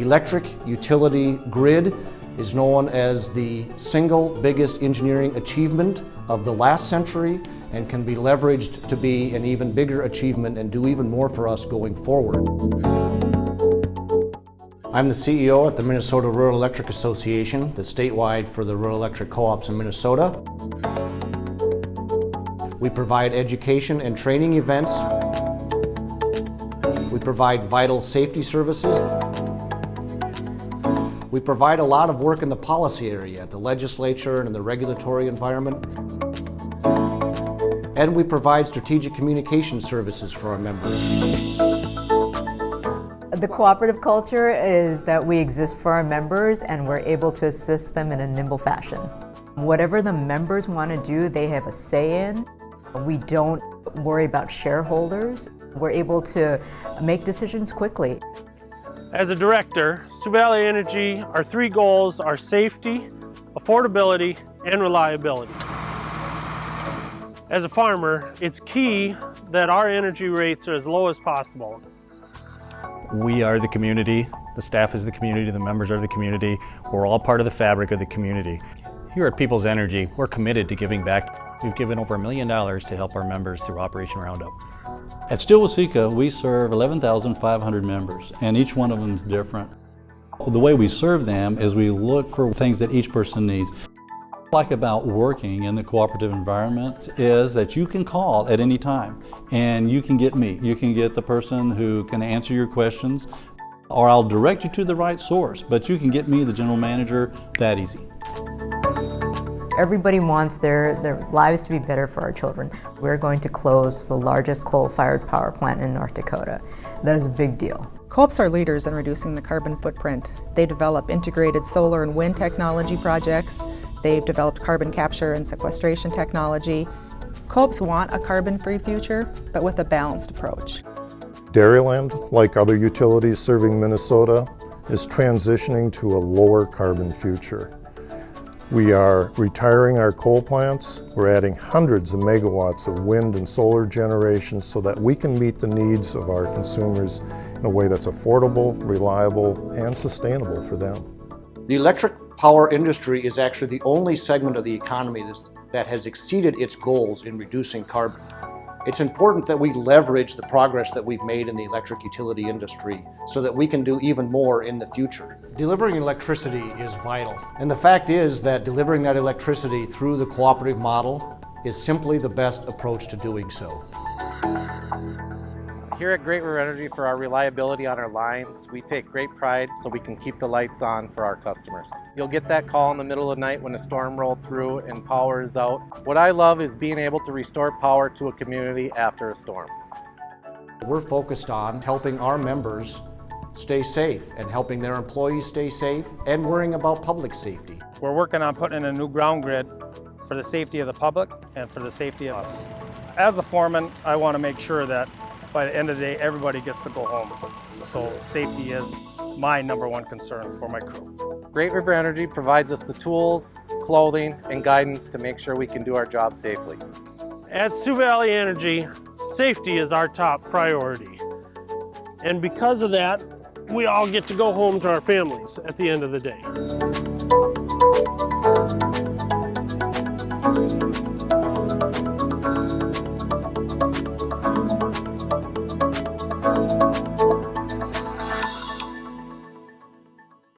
electric utility grid is known as the single biggest engineering achievement of the last century and can be leveraged to be an even bigger achievement and do even more for us going forward. I'm the CEO at the Minnesota Rural Electric Association, the statewide for the rural electric co-ops in Minnesota. We provide education and training events. We provide vital safety services. We provide a lot of work in the policy area, at the legislature and in the regulatory environment. And we provide strategic communication services for our members. The cooperative culture is that we exist for our members and we're able to assist them in a nimble fashion. Whatever the members want to do, they have a say in. We don't worry about shareholders. We're able to make decisions quickly. As a director, Sioux Valley Energy, our three goals are safety, affordability, and reliability. As a farmer, it's key that our energy rates are as low as possible. We are the community, the staff is the community, the members are the community. We're all part of the fabric of the community. Here at People's Energy, we're committed to giving back. We've given over $1 million to help our members through Operation Roundup. At Steel-Waseca, we serve 11,500 members, and each one of them is different. The way we serve them is we look for things that each person needs. What I like about working in the cooperative environment is that you can call at any time and you can get me. You can get the person who can answer your questions, or I'll direct you to the right source, but you can get me, the general manager, that easy. Everybody wants their lives to be better for our children. We're going to close the largest coal-fired power plant in North Dakota. That is a big deal. Co-ops are leaders in reducing the carbon footprint. They develop integrated solar and wind technology projects. They've developed carbon capture and sequestration technology. Co-ops want a carbon-free future, but with a balanced approach. Dairyland, like other utilities serving Minnesota, is transitioning to a lower carbon future. We are retiring our coal plants. We're adding hundreds of megawatts of wind and solar generation so that we can meet the needs of our consumers in a way that's affordable, reliable, and sustainable for them. The electric power industry is actually the only segment of the economy that has exceeded its goals in reducing carbon. It's important that we leverage the progress that we've made in the electric utility industry so that we can do even more in the future. Delivering electricity is vital, and the fact is that delivering that electricity through the cooperative model is simply the best approach to doing so. Here at Great River Energy, for our reliability on our lines, we take great pride so we can keep the lights on for our customers. You'll get that call in the middle of the night when a storm rolled through and power is out. What I love is being able to restore power to a community after a storm. We're focused on helping our members stay safe and helping their employees stay safe and worrying about public safety. We're working on putting in a new ground grid for the safety of the public and for the safety of us. As a foreman, I want to make sure that by the end of the day, everybody gets to go home. So safety is my #1 concern for my crew. Great River Energy provides us the tools, clothing, and guidance to make sure we can do our job safely. At Sioux Valley Energy, safety is our top priority. And because of that, we all get to go home to our families at the end of the day.